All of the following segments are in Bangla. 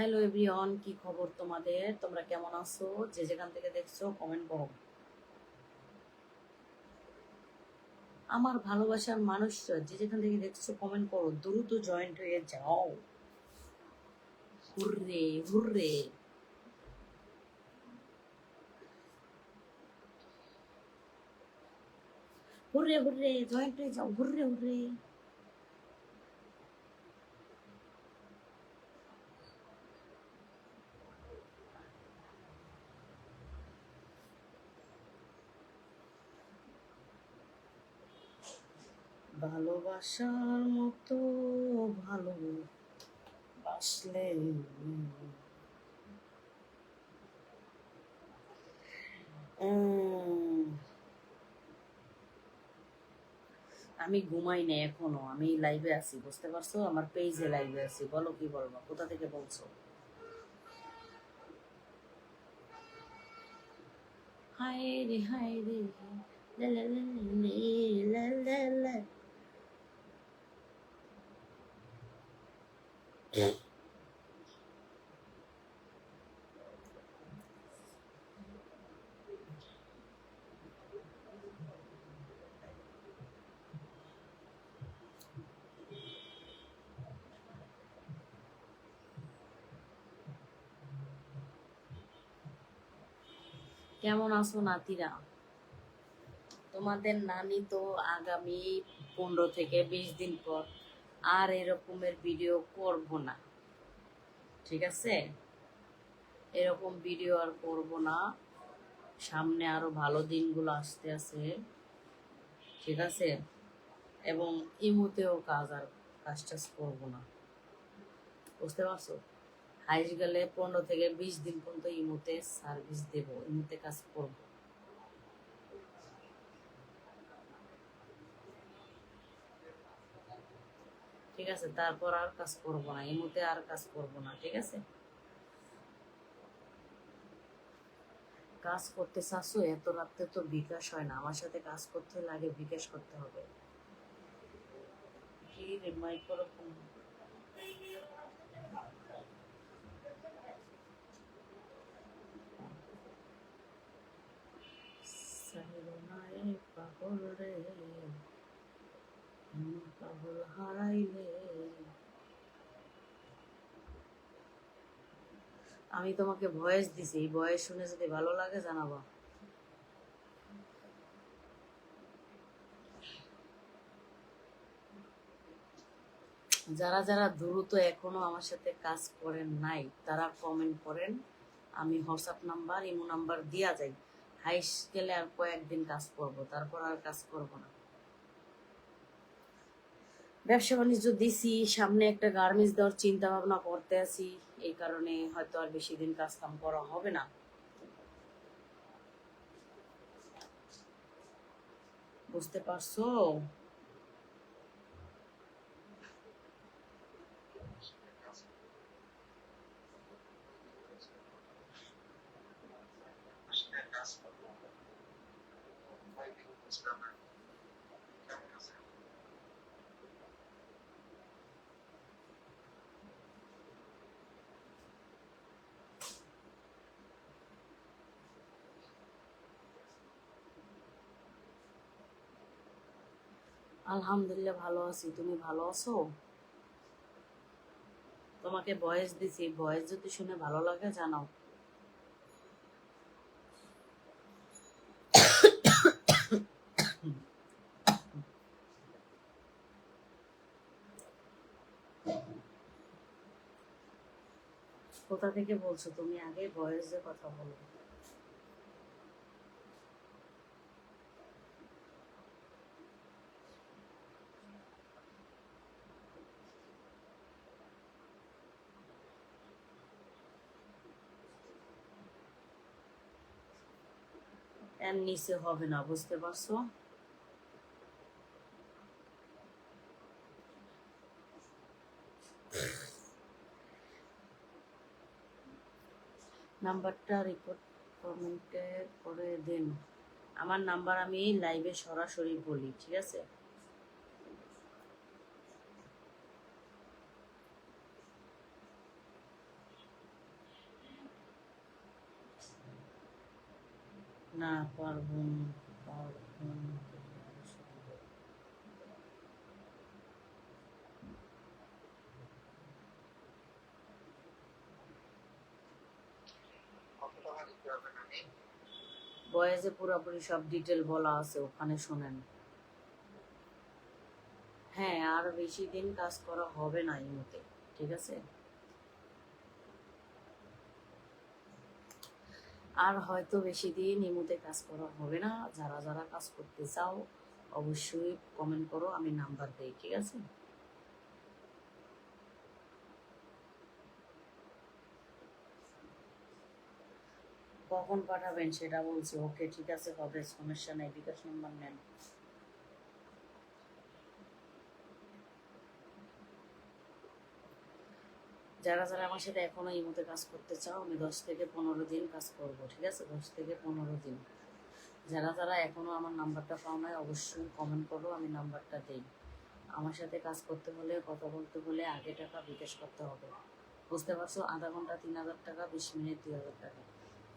হ্যালো এভরিওয়ান, কি খবর তোমাদের? তোমরা কেমন আছো? যে যেখান থেকে দেখছো কমেন্ট করো। আমার ভালোবাসার মানুষরা যে যেখান থেকে দেখছো কমেন্ট করো, দ্রুত জয়েন্ট হয়ে যাও। Hurray hurray. Hurray hurray, joint হয়ে যাও, হুররে হুররে। ভালোবাসার মতো ভালোবাসলে আমি ঘুমাই না এখনো, আমি লাইভে আছি, বুঝতে পারছো? আমার পেজে লাইভে আছি। বলো কি বলবো, কোথা থেকে বলছো? হায় রে হায় রে, লা লা লা লা লা লা লা। কেমন আছো নাতিরা? তোমাদের নানি তো আগামী 15 থেকে 20 দিন পর আর এরকমের ভিডিও করব না, ঠিক আছে? এরকম ভিডিও আর করব না। সামনে আরো ভালো দিনগুলো আসতে আছে, ঠিক আছে? এবং ইমুতেও কাজ টাজ করবো না, বুঝতে পারছো? হাইস গেলে 15 থেকে 20 দিন পর্যন্ত ইমুতে সার্ভিস দেব, ইমুতে কাজ করব, ঠিক আছে? তারপর আর কাজ করব না, ইমুতে আর কাজ করব না, ঠিক আছে? কাজ করতে চাচ্ছো? এত রাত্রে তো বিকাশ হয় না, আমার সাথে কাজ করতে লাগে, বিকাশ করতে হবে। কি রে মাইক্রোফোন? সাহিরনায় পাগল রে, পাগল হারাইলে। আমি তোমাকে ভয়েস দিছি, এই ভয়েস শুনে যদি ভালো লাগে জানাবো। যারা যারা দ্রুত এখনো আমার সাথে কাজ করেন নাই তারা কমেন্ট করেন। আমি হোয়াটসঅ্যাপ নাম্বার, ইমো নাম্বার দিয়া যাই। হাইস গেলে আর কয়েকদিন কাজ করব, তারপর আর কাজ করব না। ব্যবসা বাণিজ্য দিছি, সামনে একটা গার্মেন্টস দেওয়ার চিন্তা ভাবনা করতে আছি, এই কারণে হয়তো আর বেশি দিন কাজ কাম করা হবে না, বুঝতে পারছো? আলহামদুলিল্লাহ ভালো আছি, তুমি ভালো আছো? তোমাকে ভয়েস দিছি, ভয়েস যদি শুনে ভালো লাগে জানাও। কোথা থেকে বলছো তুমি? আগে ভয়েসে কথা বলো। এর নিচে হবে না, বুঝতে পারছো? নাম্বারটা রিপোর্ট কমেন্টে করে দিন। আমার নাম্বার আমি লাইভে সরাসরি বলি, ঠিক আছে? না পারবুন পারবুন বয়েজে পুরোপুরি সব ডিটেল বলা আছে, ওখানে শোনেন। হ্যাঁ, আর বেশি দিন কাজ করা হবে না এই মতে, ঠিক আছে? আর হয়তো বেশি দিন ইমুতে কাজ করা হবে না। যারা যারা কাজ করতে চাও অবশ্যই কমেন্ট করো, আমি নাম্বার দেই, ঠিক আছে? কখন পাঠাবেন সেটা বলছি। ওকে, ঠিক আছে, হবে, সমস্যা নেই। বিকাশ নাম্বার নেন। যারা যারা আমার সাথে এখনো ইমুতে কাজ করতে চাও, আমি 10 থেকে 15 দিন কাজ করব, ঠিক আছে? 10 থেকে 15 দিন। যারা যারা এখনো আমার নাম্বারটা পাও নাই অবশ্যই কমেন্ট করো, আমি নাম্বারটা দেই। আমার সাথে কাজ করতে হলে, কথা বলতে হলে আগে টাকা বিকাশ করতে হবে, বুঝতে পারছো? আধা ঘন্টা 3000 টাকা, 20 মিনিট 2000 টাকা।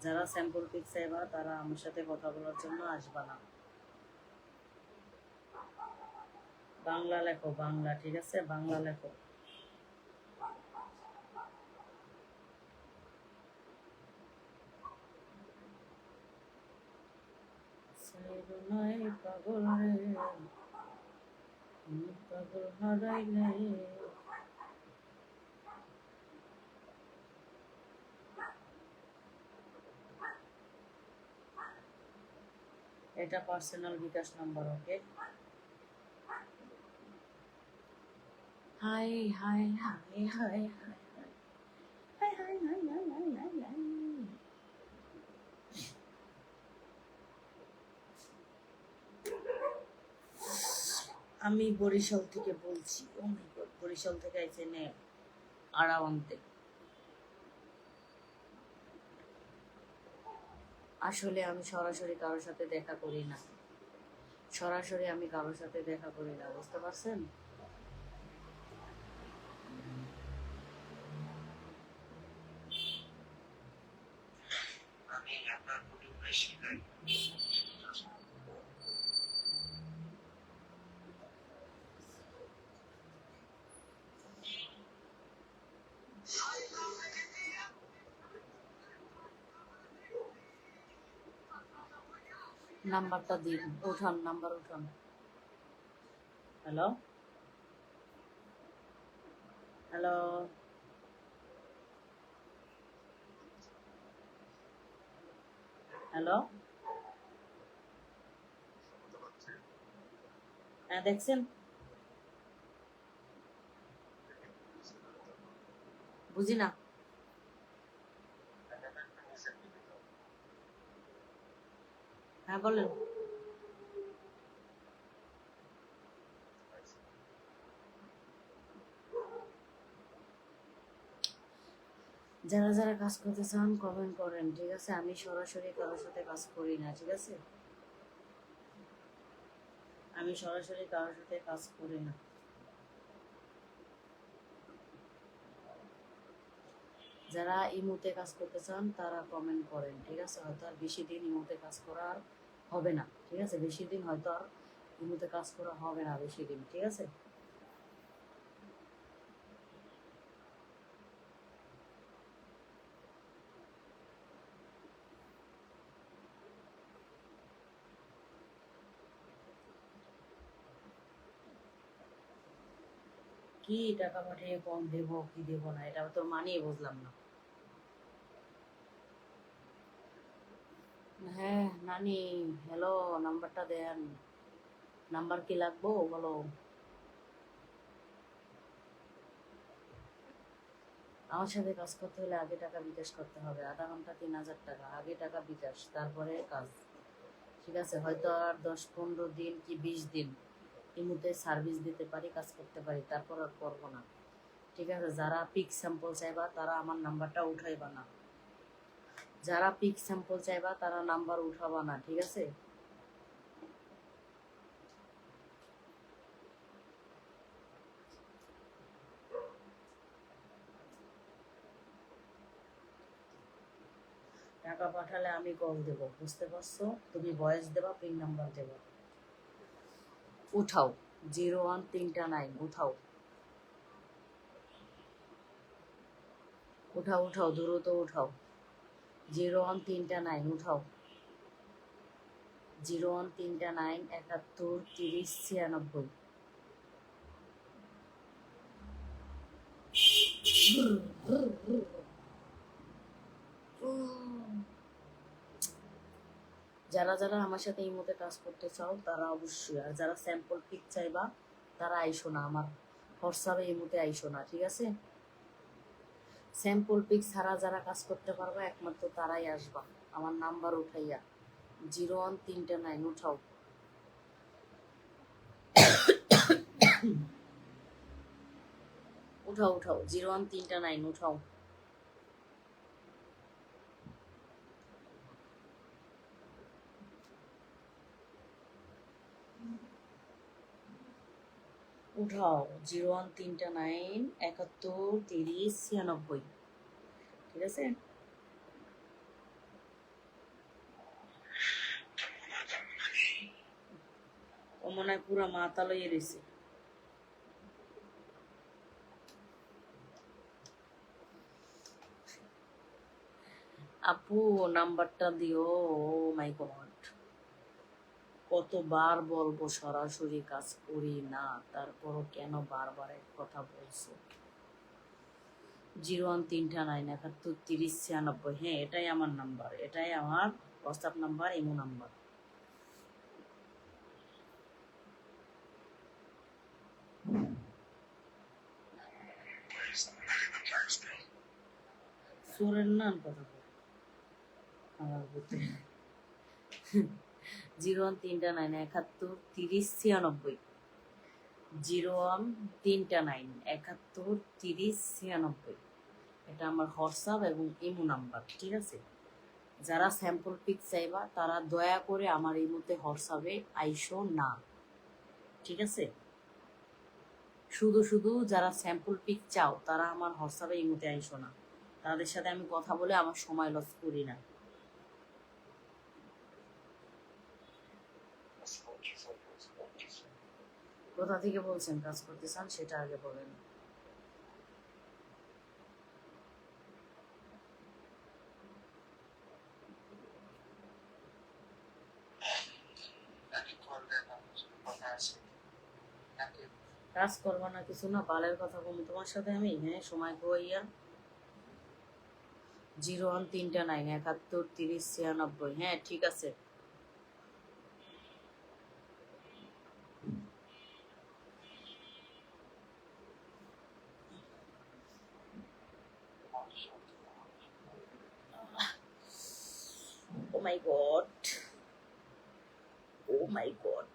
যারা স্যাম্পল পিক চাইবা তারা আমার সাথে কথা বলার জন্য আসবা না। বাংলা লেখো, বাংলা, ঠিক আছে? বাংলা লেখো। পাগল রে, পাগল হারাইলে। এটা personal bKash number, okay? Hi hi hi hi hi hi hi hi hi hi hi hi. আমি বরিশাল থেকে বলছি। ও মাই গড, বরিশাল থেকে আইছে নে আড়াওয়ান্তে। আসলে আমি সরাসরি কারোর সাথে দেখা করি না, সরাসরি আমি কারোর সাথে দেখা করি না, বুঝতে পারছেন? নাম্বারটা দিন, উঠান, নাম্বার উঠান। Hello, hello, hello. হ্যাঁ, দেখছেন? বুঝি না। হ্যাঁ, বলেন। যারা যারা কাজ করতে চান কমেন্ট করেন, ঠিক আছে? আমি সরাসরি কারোর সাথে কাজ করি না, ঠিক আছে? আমি সরাসরি কারোর সাথে কাজ করি না। যারা ইমুতে কাজ করতে চান তারা কমেন্ট করেন, ঠিক আছে? হয়তো আর বেশি দিন ইমুতে কাজ করা আর হবে না, ঠিক আছে? বেশি দিন হয়তো আর ইমুতে কাজ করা হবে না বেশি দিন, ঠিক আছে? কি টাকা পাঠিয়ে কম দেবো কি দেবো না, এটা তো মানিয়ে বুঝলাম না। হ্যাঁ নানি, হ্যালো, নাম্বারটা দেন। নাম্বার কি লাগবো বলো? আমার সাথে কাজ করতে হলে আগে টাকা বিকাশ করতে হবে, আধা ঘন্টা 3000 টাকা, আগে টাকা বিকাশ, তারপরে কাজ, ঠিক আছে? হয়তো আর 10 15 দিন কি 20 দিন ইমুতে সার্ভিস দিতে পারি, কাজ করতে পারি, তারপর আর করবো না, ঠিক আছে? যারা পিক স্যাম্পল চাইবা তারা আমার নাম্বারটা উঠাইবা না, যারা পিক স্যাম্পল চাইবা তারা নাম্বার উঠাবা না, ঠিক আছে? টাকা পাঠালে আমি কল দেব, বুঝতে পারছো? তুমি ভয়েস দেবা, পিন নাম্বার দেবা। উঠাও, 01 3টা 9, উঠাও উঠাও উঠাও, দ্রুত উঠাও। 01 3টা 9, উঠাও। 01 3টা 9 71 30 96। যারা যারা আমার সাথে এই মধ্যে কাজ করতে চাও তারা অবশ্যই, আর যারা স্যাম্পল পিক চাইবা তারা আইসো না, আমার হোয়াটসঅ্যাপে এই মধ্যে আইসো না, ঠিক আছে? স্যাম্পল পিক ছাড়া যারা কাজ করতে পারবা একমাত্র তারাই আসবা আমার নাম্বার উঠাইয়া। 01 3টা 9, উঠাও। উঠাও উঠাও, 01 3টা 9, উঠাও। উঠাও, 01 3টা 9 71 30 96, ঠিক আছে? ও মনে হয় পুরা মাথা লইয়ে রয়েছে। আপু নাম্বারটা দিও। ও মাই গড, কতবার বলবো সরাসরি কাজ করি না, তারপরও কেন বারবার এক কথা বলছো? 01 3টা 9 71 30 96, হ্যাঁ এটাই আমার নাম্বার, এটাই আমার হোয়াটসঅ্যাপ নাম্বার, ইমো নাম্বার। সুরের নাম কথা বল আমার বুঝতে। 01 3টা 9 71 30 96, 01 3টা 9 71 30 96, এটা আমার হোয়াটসঅ্যাপ এবং ইমো নাম্বার, ঠিক আছে? যারা স্যাম্পল পিক চাইবা তারা দয়া করে আমার এই মুহূর্তে হোয়াটসঅ্যাপে আইসো না, ঠিক আছে? শুধু শুধু যারা স্যাম্পল পিক চাও তারা আমার হোয়াটসঅ্যাপে এই মুহূর্তে আইসো না, তাদের সাথে আমি কথা বলে আমার সময় লস করি না। কোথা থেকে বলছেন কাজ করতে চান সেটা আগে বলেন। কাজ করবো না কিছু না, বালের কথা বলবো তোমার সাথে আমি, হ্যাঁ সময় কইয়া। 01 3টা 9 71 30 96, হ্যাঁ ঠিক আছে। ও মাই গড, ও মাই গড।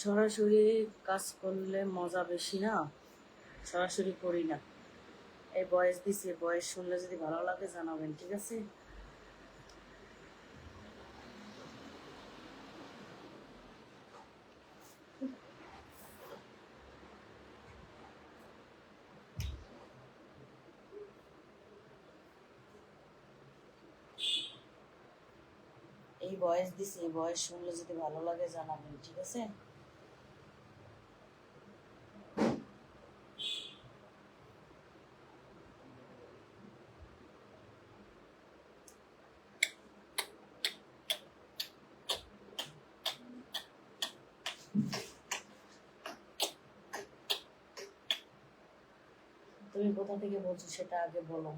সরাসরি কাজ করলে মজা বেশি না, সরাসরি করি না। এই বয়স দিছি, বয়স শুনলে যদি ভালো লাগে জানাবেন, ঠিক আছে? এই বয়স দিছি, এই বয়স শুনলে যদি ভালো লাগে জানাবেন, ঠিক আছে? তুমি কোথা থেকে বলছো সেটা আগে বলো।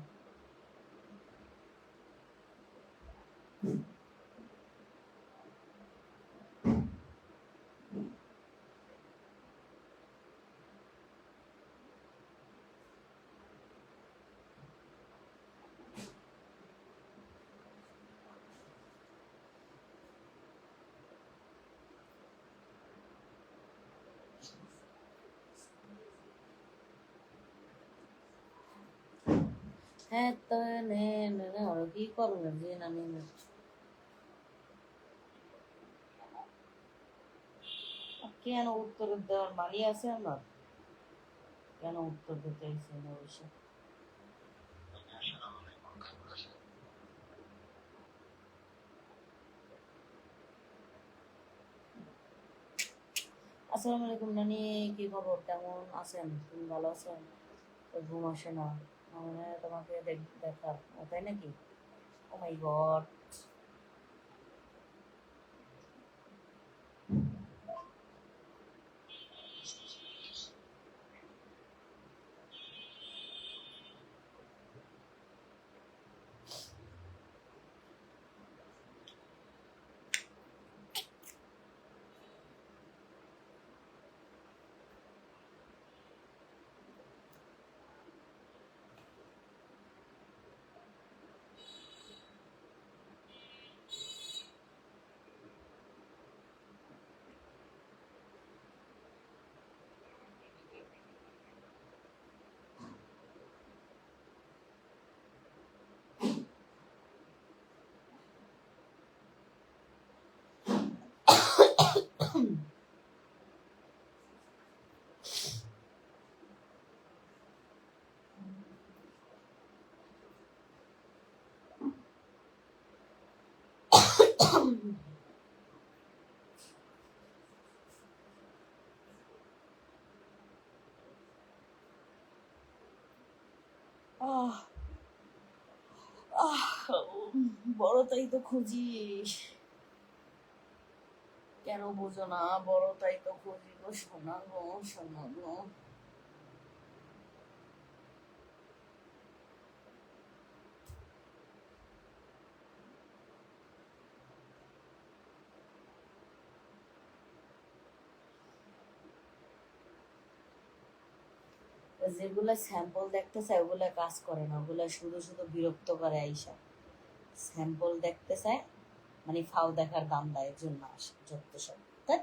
হ্যাঁ তো নে ওরা কি করবে যে না নিয়ে কেন উত্তর দেওয়ার মানি আছে আমার? কেন উত্তর দিতে চাইছে না অবশ্য? আসসালামু আলাইকুম নানি, কি খবর, কেমন আছেন, তুমি ভালো আছেন? তো ঘুম আসে না মানে তোমাকে দেখার, তাই নাকি? ও মাই গড। আহ আহ বড়টাই তো খুঁজি, কেন বুঝো না? বড়টাই তো খুঁজি গো, শোনা গো, শোনা গো। যেগুলা স্যাম্পল দেখতে চায় ওগুলা কাজ করে না, ওগুলা শুধু শুধু বিরক্ত করে আইসা। স্যাম্পল দেখতে চায় মানে ফাও দেখার দাম দেয়, জন্য আসে যত সব। তাই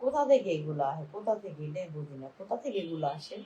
কোথা থেকে এগুলো আসে, কোথা থেকে, এটাই বুঝি না কোথা থেকে এগুলো আসে।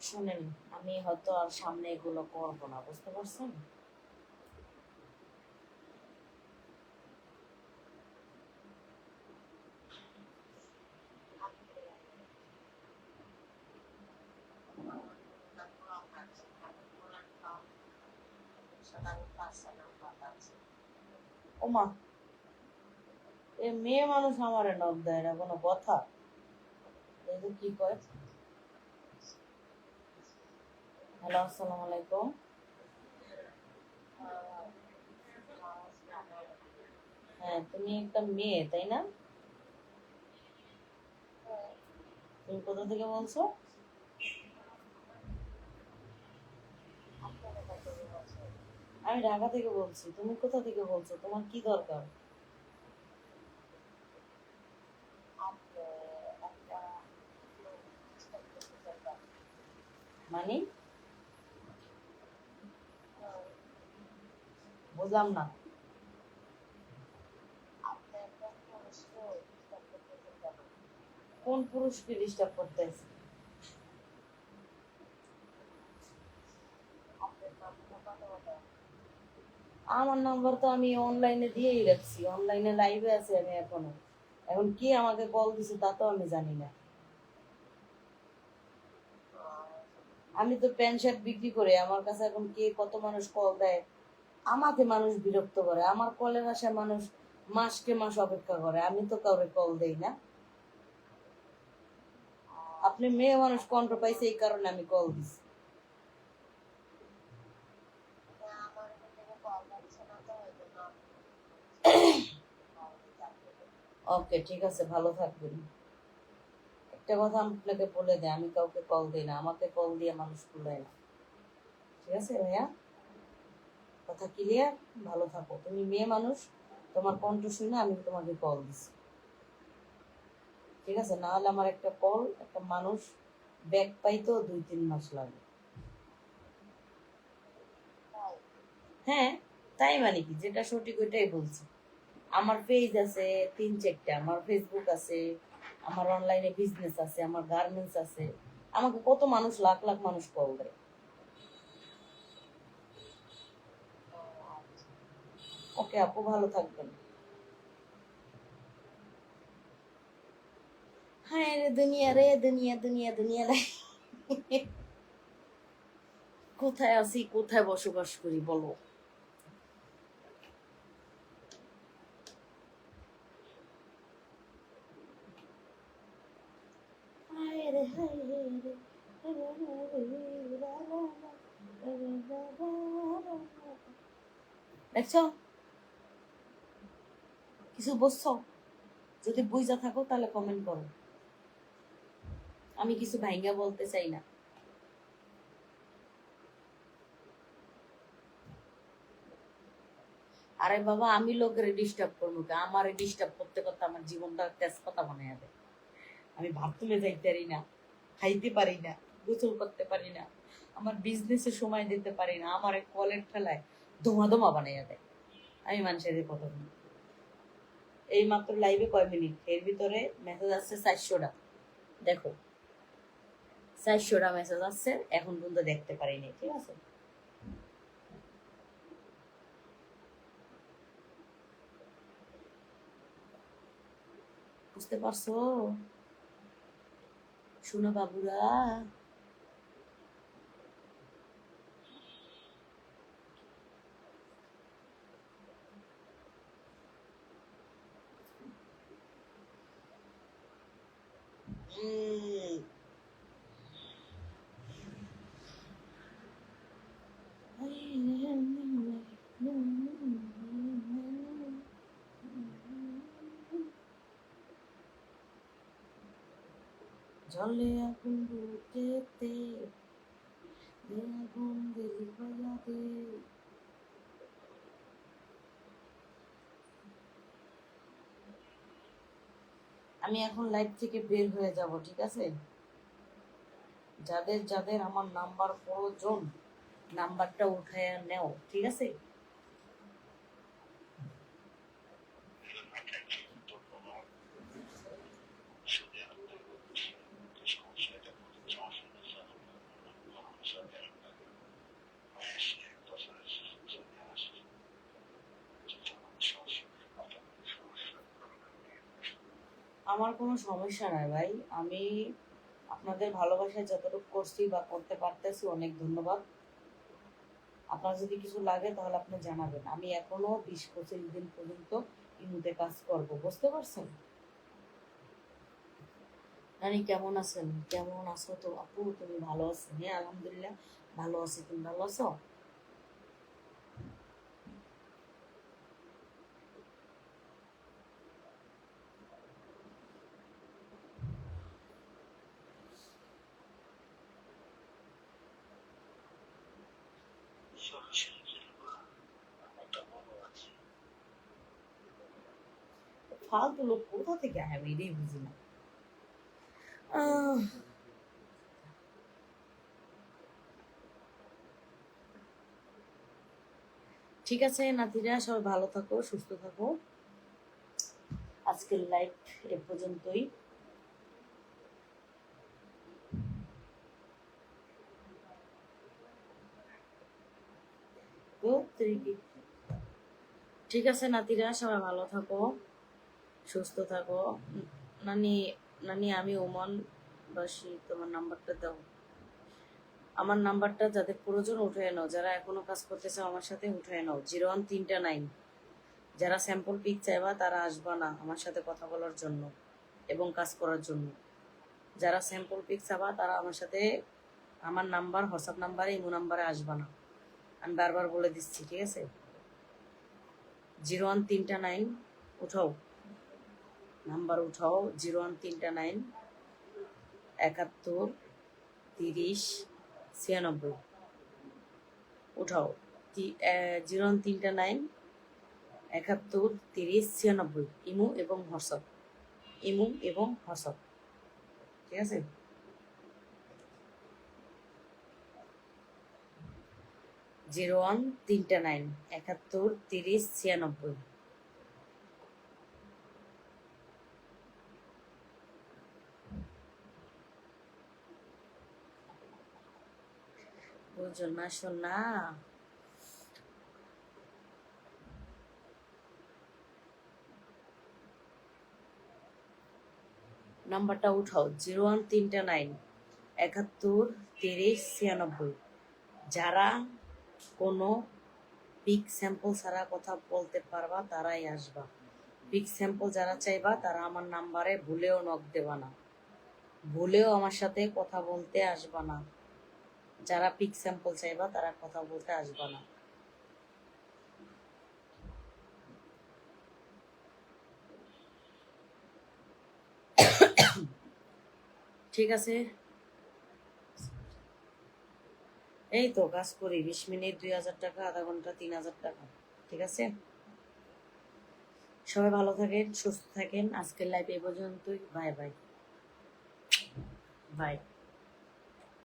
শুনেন, আমি হয়তো আর সামনে এগুলো করবো না, বুঝতে পারছেন? ওমা, এ মেয়ে মানুষ আমারে নখ দেয় না, কোনো কথা? এই যে কি কয়। হ্যালো, আসসালামু আলাইকুম। হ্যাঁ, তুমি একটা মেয়ে তাই না? তুমি কোথা থেকে বলছো? আমি ঢাকা থেকে বলছি, তুমি কোথা থেকে বলছো, তোমার কি দরকার? মানে বুঝলাম না। কোন পুরুষকে ডিস্টার্ব করতেছে? আমার নাম্বার তো আমি অনলাইনে দিয়েই রাখছি, অনলাইনে লাইভে আছি আমি এখনো। এখন কি আমাকে কল দিছে তা তো আমি জানি না। আমি তো প্যান্ট শার্ট বিক্রি করি, আমার কাছে এখন কে কত মানুষ কল দেয় আমাকে মানুষ বিরক্ত করে, আমার কলের আশায় মানুষ মাসকে মাস অপেক্ষা করে, আমি তো কাউরে কল দেই না। আপনি মেয়ে মানুষ কণ্ঠ পাইছে এই কারণে আমি কল দিছি। ওকে ঠিক আছে, ভালো থাকবেন। একটা কথা আপনাকে বলে দেয়, আমি কাউকে কল দিই না, আমাকে কল দিয়ে মানুষ কুলায় না। ঠিক আছে ভাইয়া, কথা ক্লিয়ার? ভালো থাকো। তুমি মেয়ে মানুষ, তোমার কণ্ঠ শুনে আমি তোমাকে কল দিছি। ঠিক আছে, না হলে আমার একটা কল একটা মানুষ ব্যাক পাইতেও 2-3 মাস লাগে। হ্যাঁ, তাই মানে কি, যেটা সঠিক ওইটাই বলছি। আমার পেজ আছে 3-4টা, আমার ফেসবুক আছে, আমার অনলাইনে বিজনেস আছে, আমার গার্মেন্টস আছে। আমাকে কত মানুষ, লাখ লাখ মানুষ কল দেয়। ওকে আপু, ভালো থাকবেন। হ্যাঁ রে দুনিয়া, রে দুনিয়া, দুনিয়া দুনিয়া রে। কোথায় আছি, কোথায় বসবাস করি বলো? হায় রে হায় রে, দেখছো কিছু বুঝছো? যদি বুঝা থাকো তাহলে কমেন্ট করো। আমি কিছু ভাইঙ্গা বলতে চাই না। আরে বাবা, আমি লোকের ডিস্টার্ব করবো কে? আমার ডিস্টার্ব করতে করতে আমার জীবনটা তেজপাতা বানায় দেয়। আমি বাথরুমে যাইতে পারি না, খাইতে পারি না, গোসল করতে পারি না, আমার বিজনেসে সময় দিতে পারি না, আমার কলের ঠেলায় দমা দমা বানাইয়া দেয়। আমি মানুষের কথা বলি। এই মাত্র লাইভে কয় মিনিট, এর ভিতরে মেসেজ আসছে 400টা। দেখো, 400টা মেসেজ আসছে, এখন পর্যন্ত দেখতে পারিনি। ঠিক আছে, বুঝতে পারছো শুনো বাবুরা? জলে আগুন বুকেতে, আগুন দিলি বায়াতে। আমি এখন লাইভ থেকে বের হয়ে যাব। ঠিক আছে, যাদের যাদের আমার নাম্বার প্রয়োজন নাম্বারটা উঠায় নেও। ঠিক আছে, আমার কোনো সমস্যা নাই ভাই। আমি আপনাদের ভালোবাসায় যতটুকু করছি বা করতে পারতেছি, অনেক ধন্যবাদ। আপনার যদি কিছু লাগে তাহলে আপনি জানাবেন। আমি এখনো 20-25 দিন পর্যন্ত ইমুতে কাজ করব, বুঝতে পারছেন? নানি কেমন আছেন? কেমন আছো তো আপু? তুমি ভালো আছো? হ্যাঁ আলহামদুলিল্লাহ ভালো আছি। তুমি ভালো আছো? ফালতু লোক কোথা থেকে আয় আমি এটাই বুঝি না। আহ, ঠিক আছে নাতিরা, সবাই ভালো থাকো, সুস্থ থাকো। আজকের লাইভ এ পর্যন্তই। তো ঠিক আছে নাতিরা, সবাই ভালো থাকো, সুস্থ থাকো। নানি, নানি আমি ওমান বাসি, তোমার নাম্বারটা দাও। আমার নাম্বারটা যাদের প্রয়োজন উঠে নাও, যারা এখনো কাজ করতে চাও আমার সাথে উঠে নাও। 0139। যারা স্যাম্পল পিক চাইবা তারা আসবা না আমার সাথে কথা বলার জন্য এবং কাজ করার জন্য। যারা স্যাম্পল পিক চাবা তারা আমার সাথে আমার নাম্বার, হোয়াটসঅ্যাপ নাম্বারে, ইমো নাম্বারে আসবা না। আমি বারবার বলে দিচ্ছি, ঠিক আছে? 0139 উঠাও, নাম্বার উঠাও। 0139 71 30 96 উঠাও। 0139 71 30 96 ইমো এবং হোয়াটসঅ্যাপ, ইমো এবং হোয়াটসঅ্যাপ, ঠিক আছে? জিরো 0139 71 30 96। বুঝো না শোনা? নাম্বারটা উঠাও। 0139 71 30 96। যারা কোনো পিক স্যাম্পল ছাড়া কথা বলতে পারবা তারাই আসবা। পিক স্যাম্পল যারা চাইবা তারা আমার নাম্বারে ভুলেও নক দেবা না, ভুলেও আমার সাথে কথা বলতে আসবা না। যারা পিক স্যাম্পল চাইবা তারা কথা বলতে আসবা না। ঠিক আছে? এই তো কাজ করি, 20 মিনিট 2000 টাকা, আধা ঘন্টা 3000 টাকা, ঠিক আছে? সবাই ভালো থাকেন, সুস্থ থাকেন। আজকের লাইভ এই পর্যন্তই। Bye bye bye.